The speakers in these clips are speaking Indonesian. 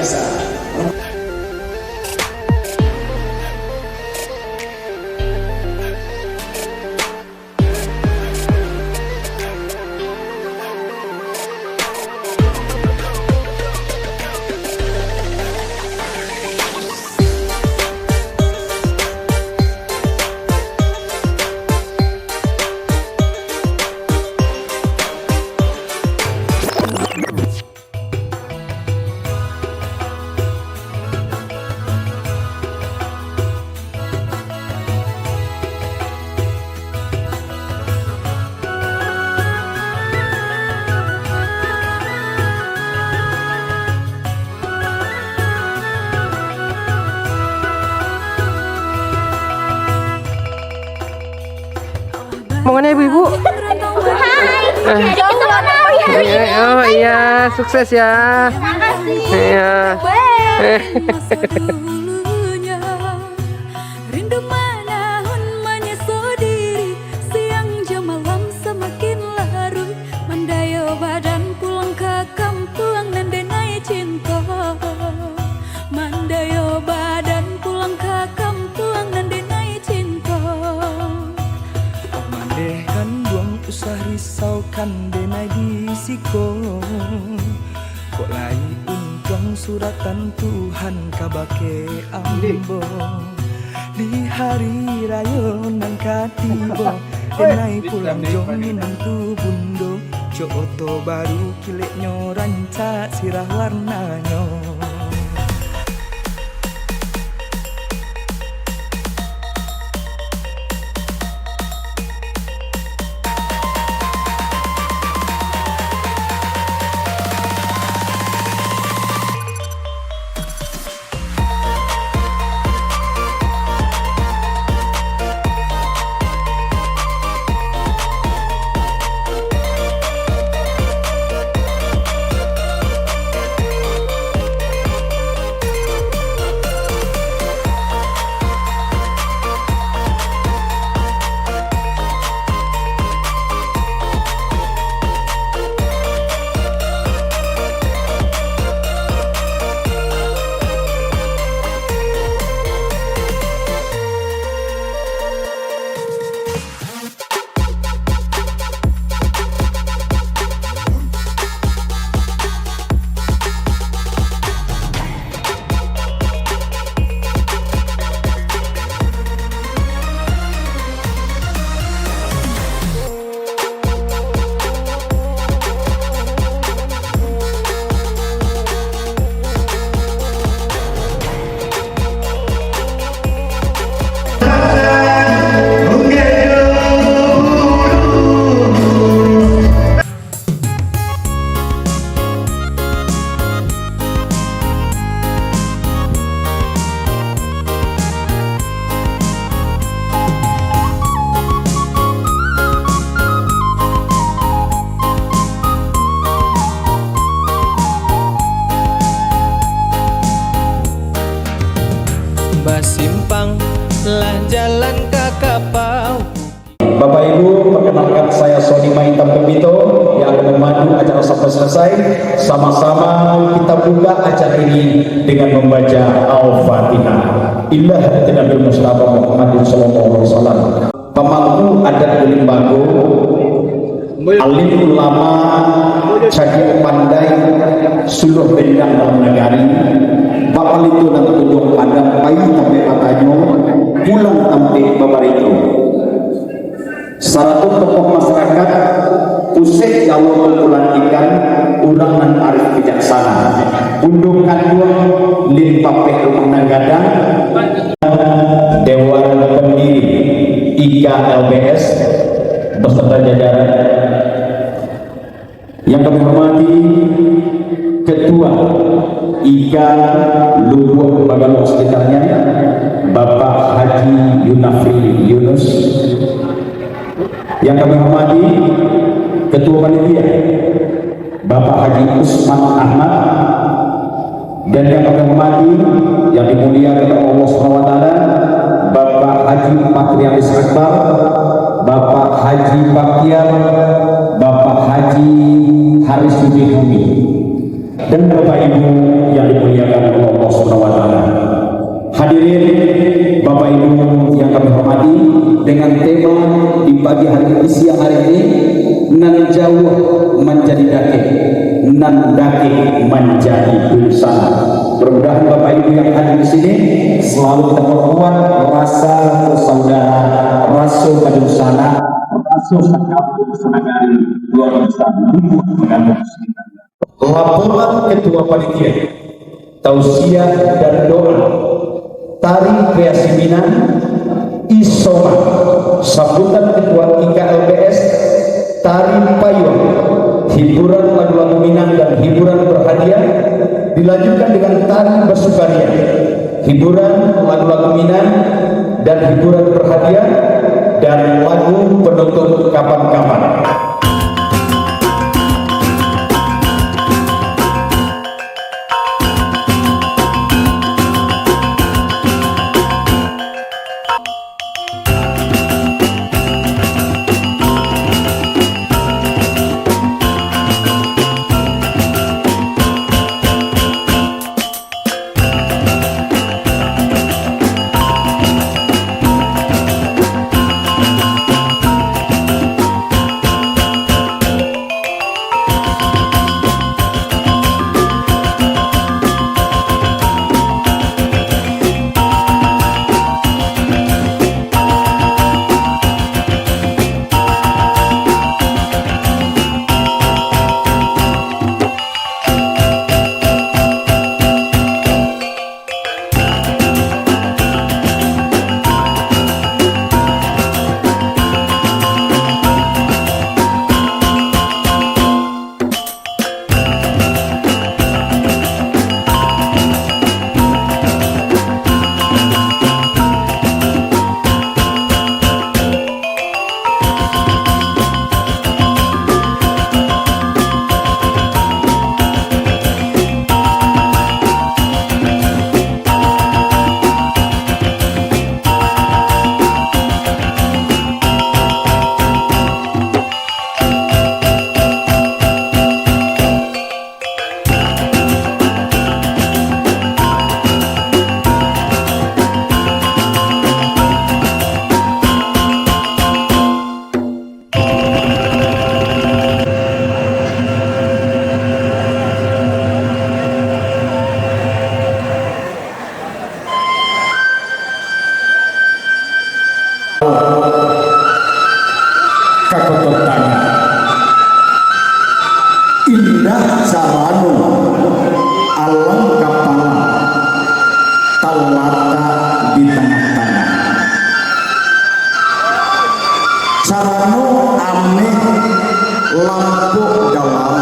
biasa. Mana ibu-ibu? Hai. Oh iya, sukses ya. Terima kasih. Iya. Rindu manahun menyesudiri, siang jam malam semakin larut, mandaya badan pulang ke kampung nan denai cinta, mandaya badan pulang ke kampung nan denai cinta. Mandekan buang usah risau kan denai disiko, kok lai untung suratan Tuhan kabake ambo. Di hari raya nang katibo, denai pulang jong minantu bundo, joto baru kileknya rancak sirah warnanya. Basimpang lah jalan ke kapau. Bapak Ibu, perkenalkan saya Sony Mahitam Pembito yang akan memandu acara sampai selesai. Sama-sama kita buka acara ini dengan membaca Al-Fatihah. Indah hati Nabi Mustafa Muhammad sallallahu alaihi wasallam. Pemangku adat Limbago, alim ulama, cagi pandai, suluh bendang dalam negari. Bapak itu nanti tunjuk padang bayi sampai patanyo, pulang sampai bapak itu. Satu tokoh masyarakat, pusat Jawa memperlantikan urang dan arif bijaksana. Undungan dua limpapeh rumah gadang, Dewan Pendiri IKLBS beserta jajaran. Yang kami hormati Ketua IKA Lubuh Bagalong sekitarnya, Bapak Haji Yunafri Yunus. Yang kami hormati Ketua Panitia Bapak Haji Usman Ahmad, dan yang kami hormati yang dimuliakan Allah SWT Bapak Haji Patrialis Akbar, Bapak Haji Pakian, Bapak Haji Haris Budi Bumi. dan Bapak Ibu yang dimuliakan oleh Allah Subhanahu wa taala. Hadirin Bapak Ibu yang kami hormati, dengan tema di pagi hari di siang hari ini, nan jauh menjadi dake, nan dake menjadi bersama. Mudah-mudahan Bapak Ibu yang hadir di sini selalu kita perkuat rasa persaudaraan, rasa kedusana, rasa sakampung senagari luar biasa dengan kita. Laporan Ketua Panitia, tausiah dan doa, tari kreasi Minang, Isoma, sambutan Ketua IKLBS, tari payung, hiburan lagu-lagu Minang dan hiburan berhadiah, dilanjutkan dengan tari bersukaria, hiburan lagu-lagu Minang dan hiburan berhadiah, dan lagu penutup kapan-kapan. Indah saranu alam kapala talata di tengah-tengah. Saranu ame lampu dalam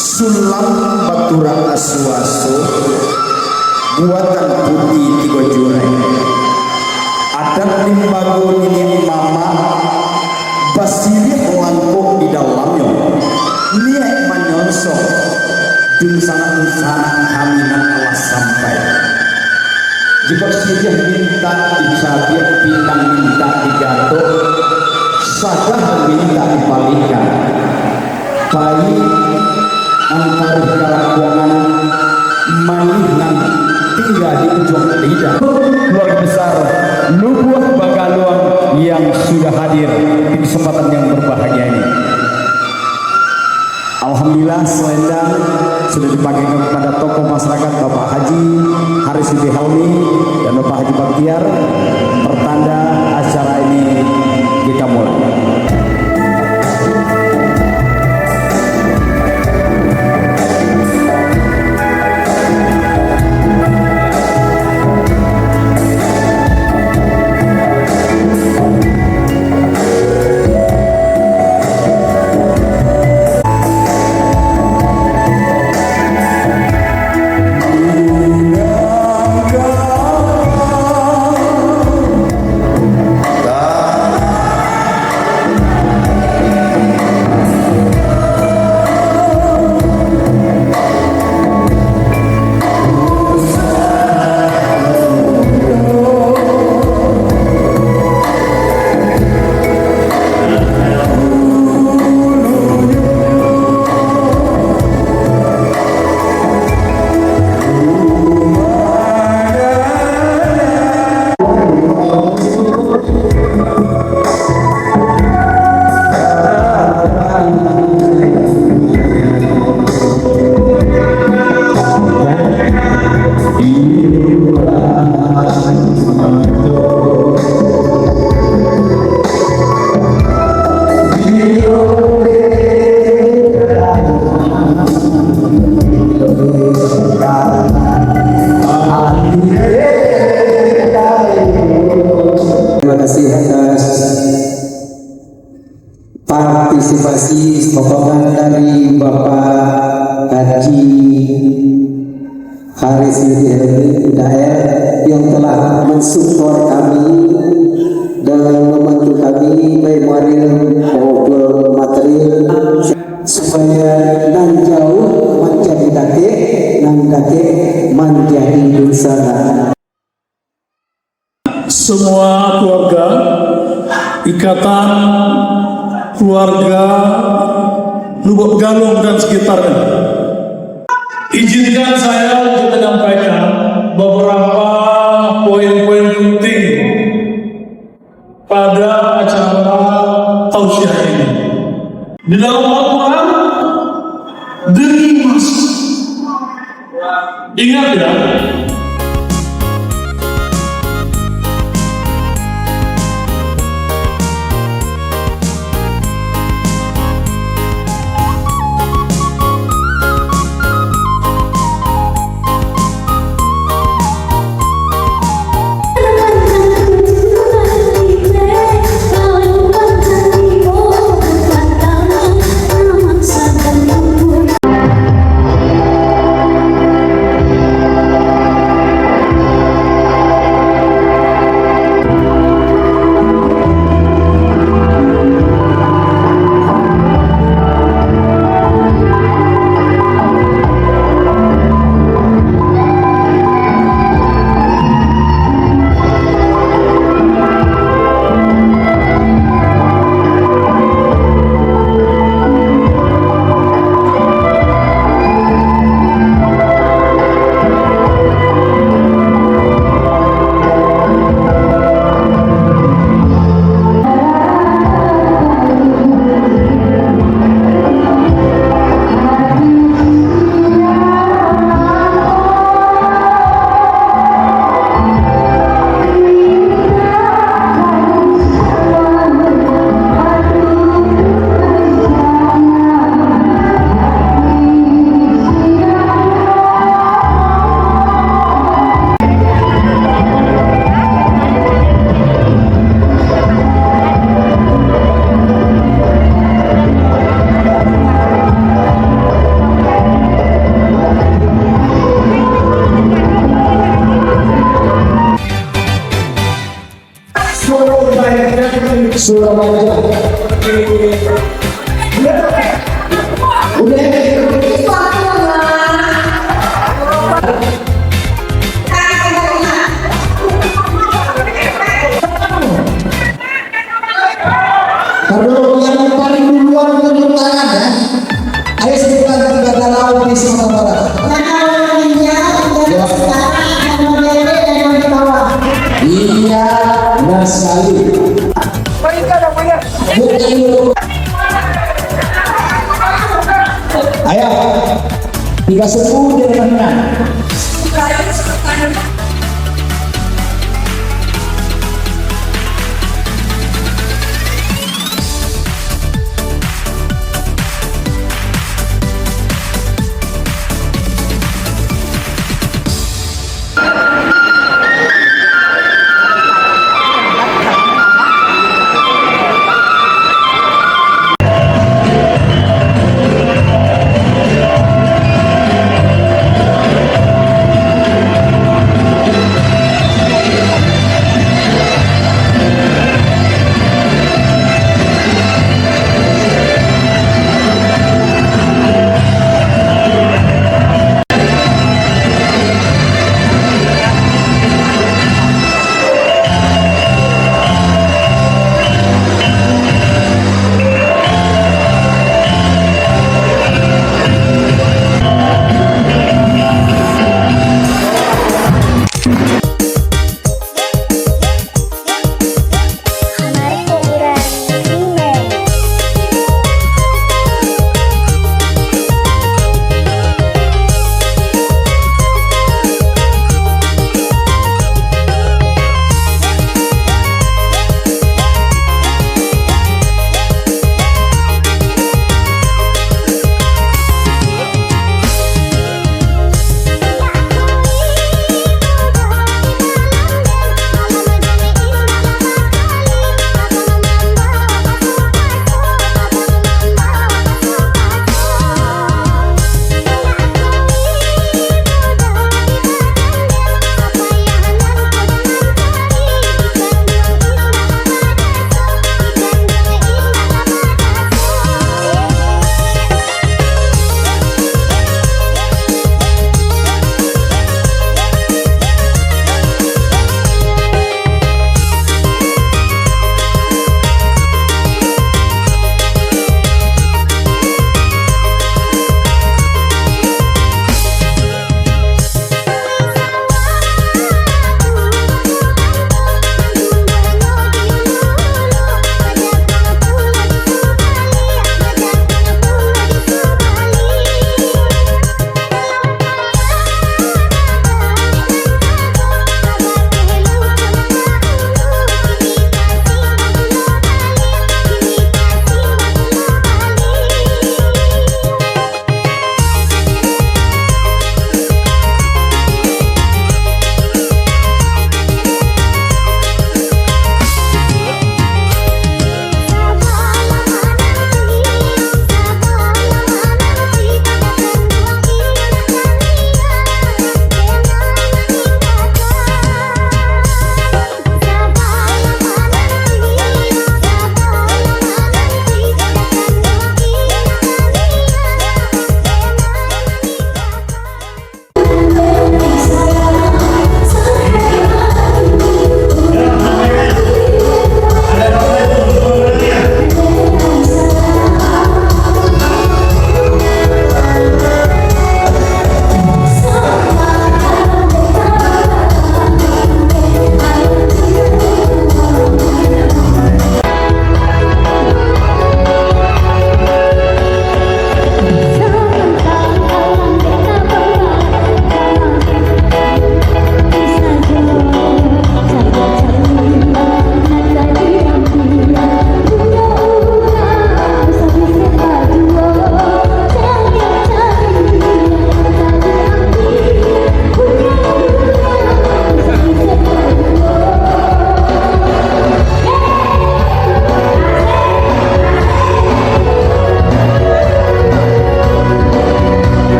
sulam batura aswaso buatan putih tiga jurai. Adat limbago ini mama basilih lampu di dalamnya. Niat menyonsok dun sangat kami nan alas sampai. Jika sijah minta dicabik, bintang minta digato, sadah minta dipalingkan. Bayi antara kelakuan manih nan tinggal di ujung lidah. Luar besar nubuah Bakaluang yang sudah hadir di kesempatan yang berbahagia ini. Alhamdulillah selendang sudah dipakai kepada tokoh masyarakat Bapak Haji Haris Bibi Helmi dan Bapak Haji Baktiar, pertanda acara ini kita mulai. dari Bapak Haji Haris Daer yang telah mensupport kami dan membantu kami baik moral maupun material supaya nan jauh menjadi kakek nan kakek menjadi dunsana. Semua keluarga, ikatan keluarga Lubuk Galung dan sekitarnya. Izinkan saya untuk menyampaikan beberapa poin-poin penting pada acara tausiah ini. Di dalam Al-Quran, demi mas. Ingat ya, Kalau yang paling duluan tunjuk tangan ya. Ayo sebutkan 3 daerah di Sumatera Barat. Iya, benar sekali. Ayo, 3 suku di depannya.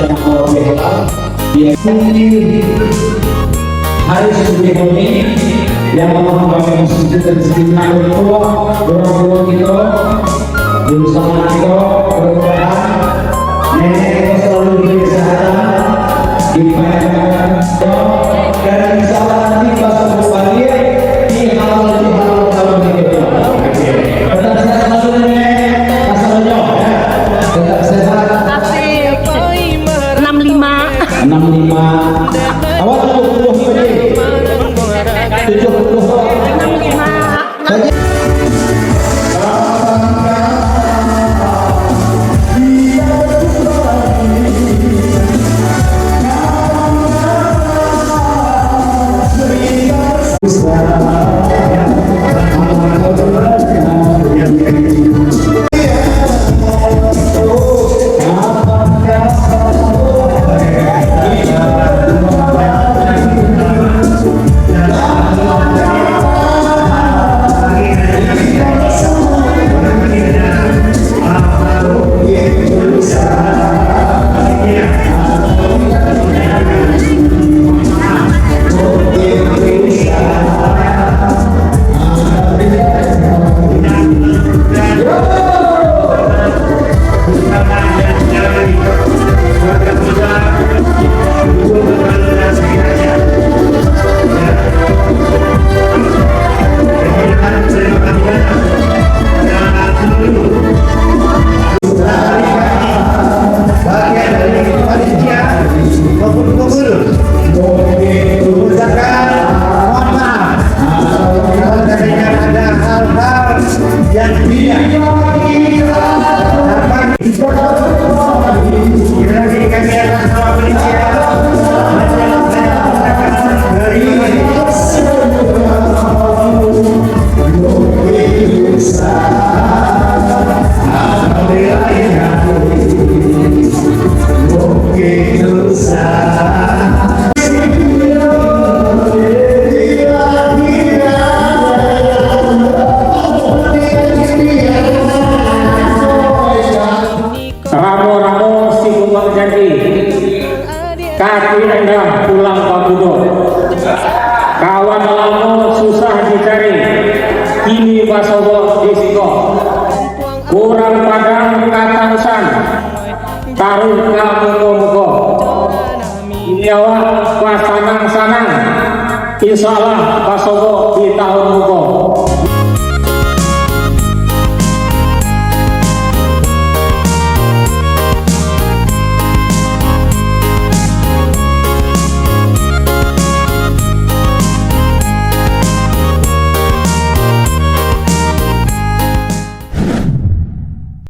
yang halal bihalal. Dia hari Sukihoni yang mengembangkan masjid dan sekitar tua orang kita bersama kita berdoa nenek kita selalu diberi kesehatan dipanjangkan dan insyaallah nanti pas kembali di halal tahun ini tetap sehat selalu nenek pasalnya tetap sehat 65 awal 70 tadi 70 kaki rendah pulang pabudo, kawan lamo susah dicari, kini pasobo disiko, kurang padang katangsan, taruh kamuko-muko, nyawa pasanang-sanang, insyaallah pasobo di tahun muko.